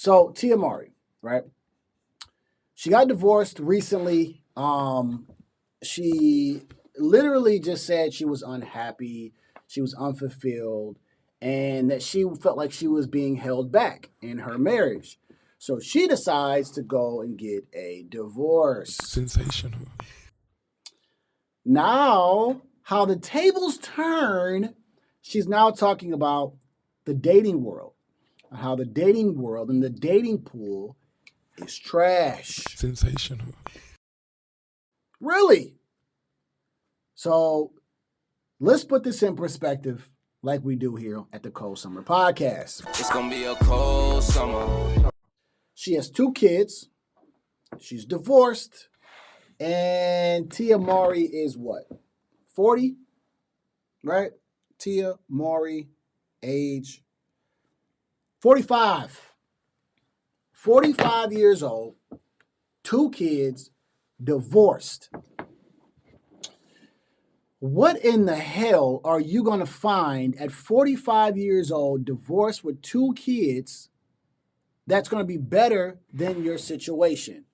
So Tia Mowry, right? She got divorced recently. She literally just said she was unhappy, she was unfulfilled, and that she felt like she was being held back in her marriage. So she decides to go and get a divorce. Sensational. Now, how the tables turn, she's now talking about the dating world, how the dating world and the dating pool is trash. Sensational. Really? So let's put this in perspective like we do here at the Cold Summer Podcast. It's gonna be a cold summer. She has 2 kids. She's divorced. And Tia Mowry is what? 40? Right? Tia Mowry, age 45. 45 years old, 2 kids, divorced. What in the hell are you going to find at 45 years old, divorced with 2 kids, that's going to be better than your situation?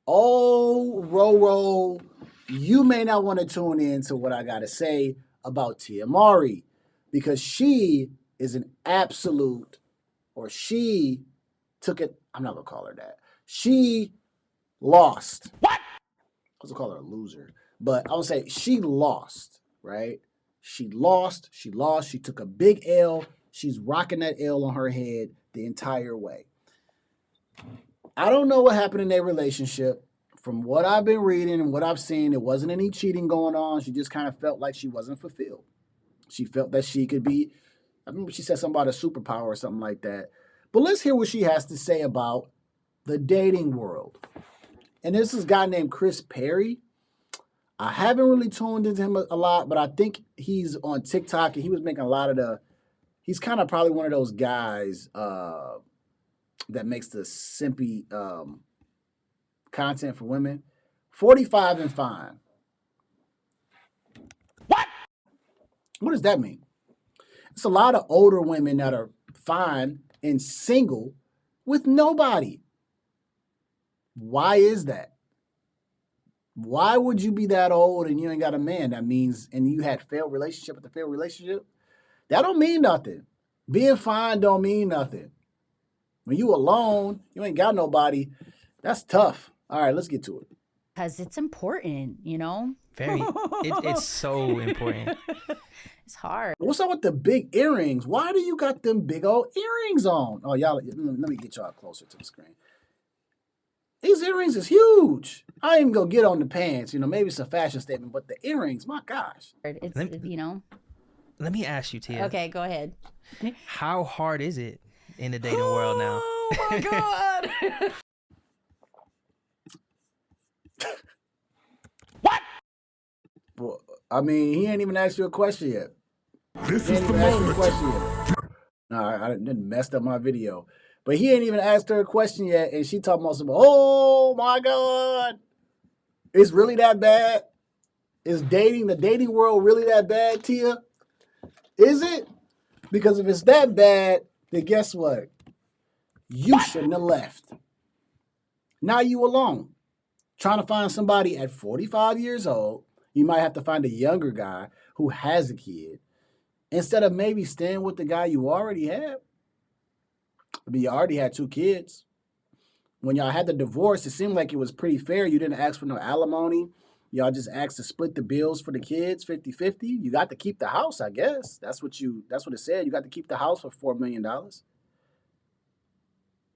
Oh, Roro, you may not want to tune in to what I got to say about Tia Mowry, because she is an absolute, or she took it, I'm not going to call her that. She lost. What? I was going to call her a loser. But I would say she lost, right? She lost. She took a big L. She's rocking that L on her head the entire way. I don't know what happened in their relationship. From what I've been reading and what I've seen, there wasn't any cheating going on. She just kind of felt like she wasn't fulfilled. She felt that she could be, I remember she said something about a superpower or something like that. But let's hear what she has to say about the dating world. And this is a guy named Chris Perry. I haven't really tuned into him a lot, but I think he's on TikTok and he was making a lot of he's kind of probably one of those guys that makes the simpy content for women. 45 and fine. What? What does that mean? It's a lot of older women that are fine and single with nobody. Why is that? Why would you be that old and you ain't got a man? That means, and you had failed relationship after failed relationship? That don't mean nothing. Being fine don't mean nothing. When you alone, you ain't got nobody, that's tough. All right, let's get to it. Because it's important, you know? It's so important. It's hard. What's up with the big earrings? Why do you got them big old earrings on? Oh, y'all, let me get y'all closer to the screen. These earrings is huge. I ain't even gonna get on the pants. You know, maybe it's a fashion statement, but the earrings, my gosh. It's, you know. Let me ask you, Tia. Okay, go ahead. How hard is it in the dating world now? Oh, my God. What? Well, I mean, he ain't even asked you a question yet. This is the moment. No, I didn't messed up my video. But he ain't even asked her a question yet, and she talking about some, oh my God. It's really that bad? Is the dating world really that bad, Tia? Is it? Because if it's that bad, then guess what? You shouldn't have left. Now you alone. Trying to find somebody at 45 years old. You might have to find a younger guy who has a kid instead of maybe staying with the guy you already have. I mean, you already had 2 kids. When y'all had the divorce, it seemed like it was pretty fair. You didn't ask for no alimony. Y'all just asked to split the bills for the kids 50-50. You got to keep the house, I guess. That's what it said. You got to keep the house for $4 million.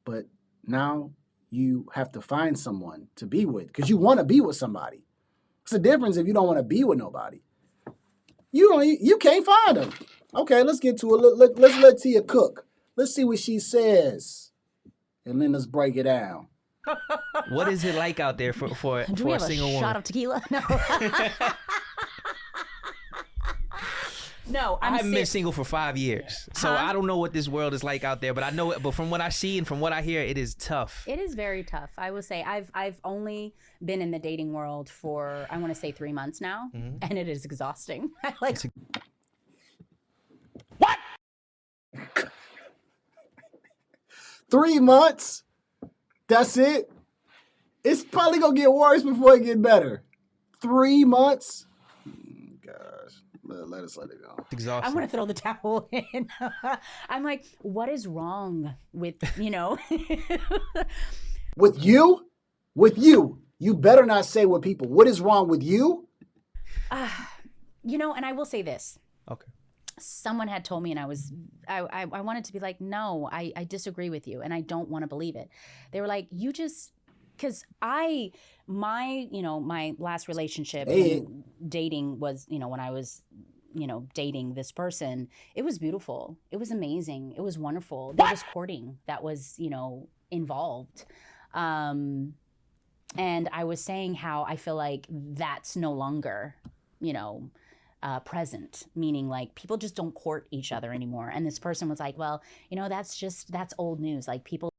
But now you have to find someone to be with because you want to be with somebody. It's a difference if you don't want to be with nobody. You can't find them. Okay, let's get to it. Let's let Tia cook. Let's see what she says, and then let's break it down. What is it like out there for a single woman? Do we have a shot of tequila? No. No, I haven't been single for 5 years, so I don't know what this world is like out there. But I know, but from what I see and from what I hear, it is tough. It is very tough. I will say I've only been in the dating world for, I want to say 3 months now, and it is exhausting. What? 3 months? That's it? It's probably going to get worse before it get better. 3 months? Gosh. Let us let it go. It's exhausting. I want to throw the towel in. I'm like, what is wrong with, With you? With you. You better not say with people. What is wrong with you? And I will say this. Okay. Someone had told me, and I wanted to be like, no, I disagree with you, and I don't want to believe it. They were like, because my last relationship and dating was, when I was, dating this person, it was beautiful. It was amazing. It was wonderful. There was courting that was, involved. And I was saying how I feel like that's no longer, present, meaning like people just don't court each other anymore. And this person was like, well, that's old news. Like people.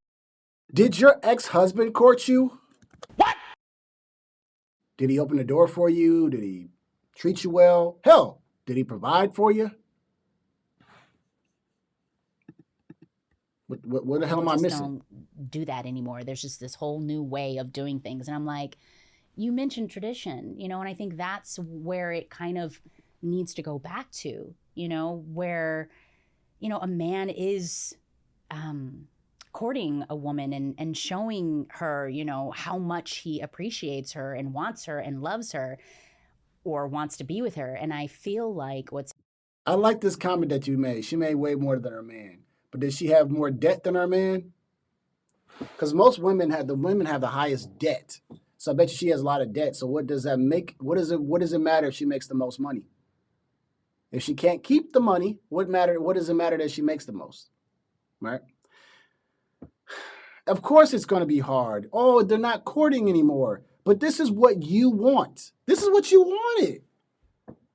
Did your ex-husband court you? What? Did he open the door for you? Did he treat you well? Hell, did he provide for you? What the hell am I missing? Don't do that anymore. There's just this whole new way of doing things. And I'm like, you mentioned tradition, and I think that's where it kind of needs to go back to, where, a man is courting a woman and showing her, how much he appreciates her and wants her and loves her or wants to be with her. And I feel like I like this comment that you made. She made way more than her man. But did she have more debt than her man? Because most women have the highest debt. So I bet you she has a lot of debt. So what does that make? What does it matter if she makes the most money? If she can't keep the money, what does it matter that she makes the most? Right? Of course it's going to be hard. Oh, they're not courting anymore. But this is what you want. This is what you wanted.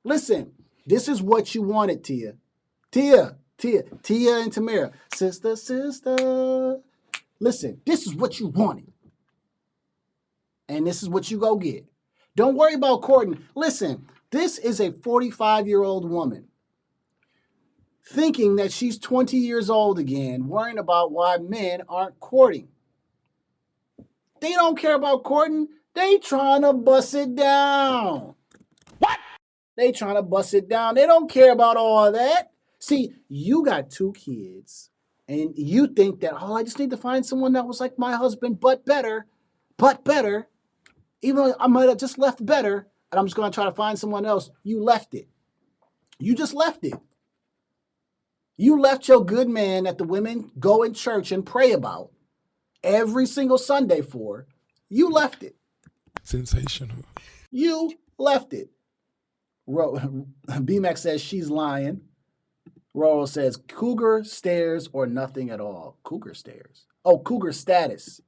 Listen, this is what you wanted, Tia. Tia and Tamara. Sister. Listen, this is what you wanted. And this is what you go get. Don't worry about courting. Listen, this is a 45-year-old woman thinking that she's 20 years old again, worrying about why men aren't courting. They don't care about courting. They trying to bust it down. What? They trying to bust it down. They don't care about all that. See, you got 2 kids, and you think that, I just need to find someone that was like my husband, but better. Even though I might have just left better, and I'm just going to try to find someone else. You left it. You just left it. You left your good man that the women go in church and pray about every single Sunday for. You left it. Sensational. You left it. B-Mac says she's lying. Roro says cougar stares or nothing at all. Cougar stares. Oh, cougar status.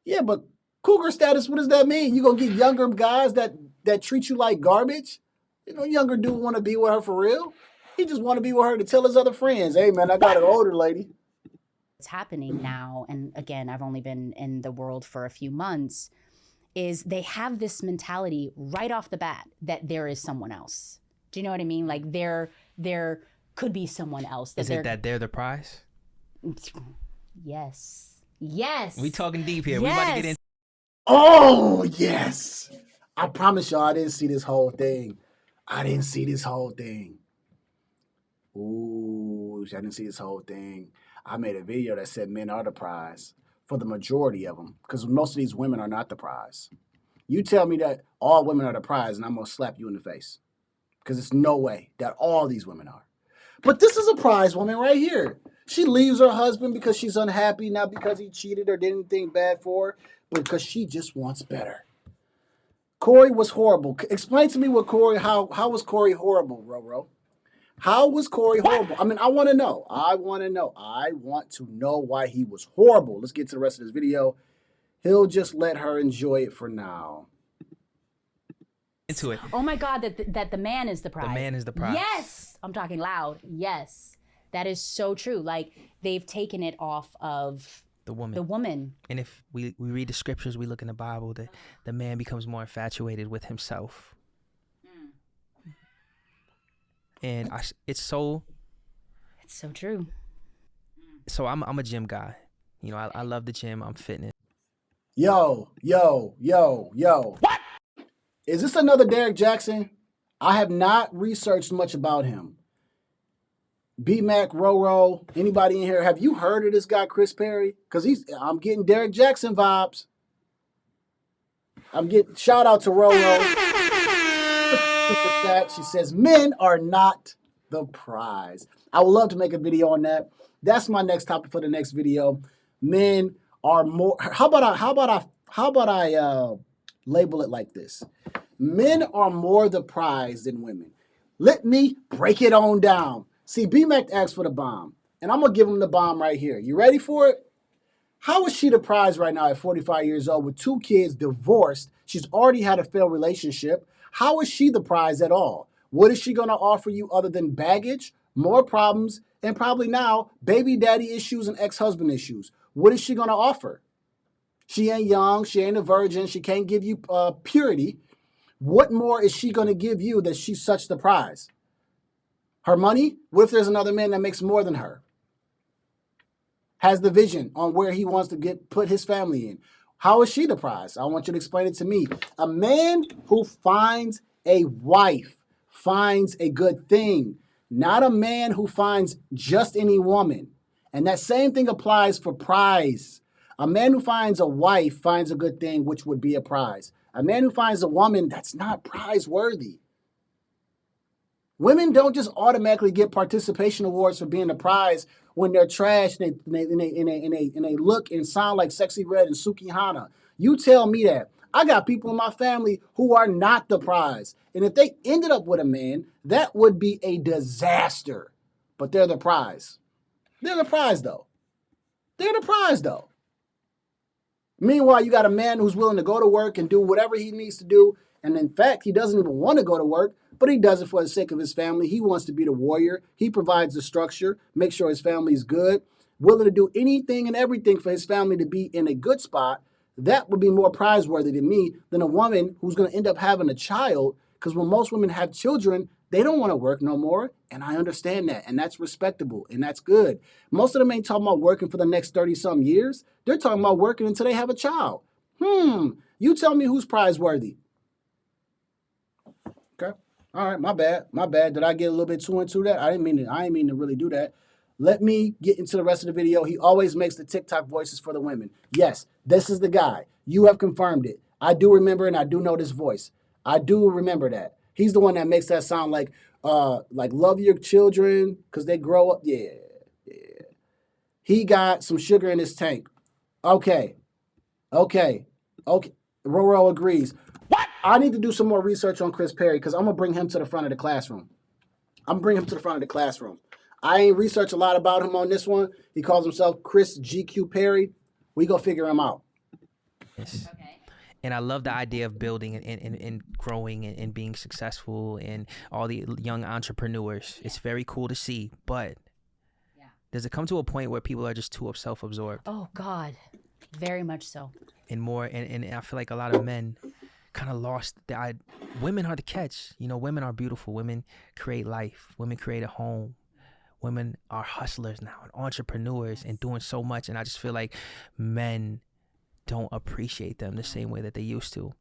Yeah, but cougar status, what does that mean? You gonna get younger guys that treat you like garbage? Younger dude want to be with her for real. He just want to be with her to tell his other friends, hey man, I got an older lady. What's happening now, and again, I've only been in the world for a few months, is they have this mentality right off the bat that there is someone else. Do you know what I mean? Like there could be someone else. Is it that they're the prize? Yes. We talking deep here. Yes. We about to get in. Oh, yes. I promise y'all I didn't see this whole thing. Ooh, I didn't see this whole thing. I made a video that said men are the prize for the majority of them, because most of these women are not the prize. You tell me that all women are the prize, and I'm going to slap you in the face, because there's no way that all these women are. But this is a prize woman right here. She leaves her husband because she's unhappy, not because he cheated or did anything bad for her, but because she just wants better. Corey was horrible. Explain to me what Corey, how was Corey horrible, Roro? How was Corey horrible? I mean, I want to know. I want to know why he was horrible. Let's get to the rest of this video. He'll just let her enjoy it for now. Into it. Oh my God, that the man is the prize. The man is the prize. Yes, I'm talking loud. Yes, that is so true. Like they've taken it off of the woman. And if we read the scriptures, we look in the Bible, that the man becomes more infatuated with himself. And it's so true. So I'm a gym guy. You know, I love the gym. I'm fitness. Yo. What? Is this another Derek Jackson? I have not researched much about him. B-Mac, Roro, anybody in here, have you heard of this guy, Chris Perry? Because I'm getting Derek Jackson vibes. I'm getting, shout out to Roro. She says, men are not the prize. I would love to make a video on that. That's my next topic for the next video. Men are more, how about I label it like this? Men are more the prize than women. Let me break it on down. See, B-Mac asked for the bomb, and I'm going to give him the bomb right here. You ready for it? How is she the prize right now at 45 years old with 2 kids, divorced? She's already had a failed relationship. How is she the prize at all? What is she going to offer you other than baggage, more problems, and probably now baby daddy issues and ex-husband issues? What is she going to offer? She ain't young. She ain't a virgin. She can't give you purity. What more is she going to give you that she's such the prize? Her money? What if there's another man that makes more than her? Has the vision on where he wants to put his family in. How is she the prize? I want you to explain it to me. A man who finds a wife finds a good thing, not a man who finds just any woman. And that same thing applies for prize. A man who finds a wife finds a good thing, which would be a prize. A man who finds a woman that's not prize worthy. Women don't just automatically get participation awards for being a prize when they're trash and they look and sound like Sexy Red and Suki Hana. You tell me that. I got people in my family who are not the prize. And if they ended up with a man, that would be a disaster. But they're the prize. They're the prize, though. They're the prize, though. Meanwhile, you got a man who's willing to go to work and do whatever he needs to do. And in fact, he doesn't even want to go to work, but he does it for the sake of his family. He wants to be the warrior. He provides the structure, make sure his family is good, willing to do anything and everything for his family to be in a good spot. That would be more prize-worthy to me than a woman who's going to end up having a child, because when most women have children, they don't want to work no more, and I understand that, and that's respectable, and that's good. Most of them ain't talking about working for the next 30-some years. They're talking about working until they have a child. You tell me who's prize-worthy. Okay. All right, my bad. Did I get a little bit too into that? I didn't mean to really do that. Let me get into the rest of the video. He always makes the TikTok voices for the women. Yes, this is the guy. You have confirmed it. I do remember, and I do know this voice. I do remember that. He's the one that makes that sound like love your children because they grow up. Yeah. He got some sugar in his tank. Okay. Roro agrees. What? I need to do some more research on Chris Perry because I'm going to bring him to the front of the classroom. I ain't researched a lot about him on this one. He calls himself Chris GQ Perry. We go figure him out. Yes. Okay. And I love the idea of building and growing and being successful and all the young entrepreneurs. It's very cool to see, but does it come to a point where people are just too self-absorbed? Oh, God. Very much so. And I feel like a lot of men kind of lost women are the catch. You know, women are beautiful. Women create life. Women create a home. Women are hustlers now and entrepreneurs and doing so much. And I just feel like men don't appreciate them the same way that they used to.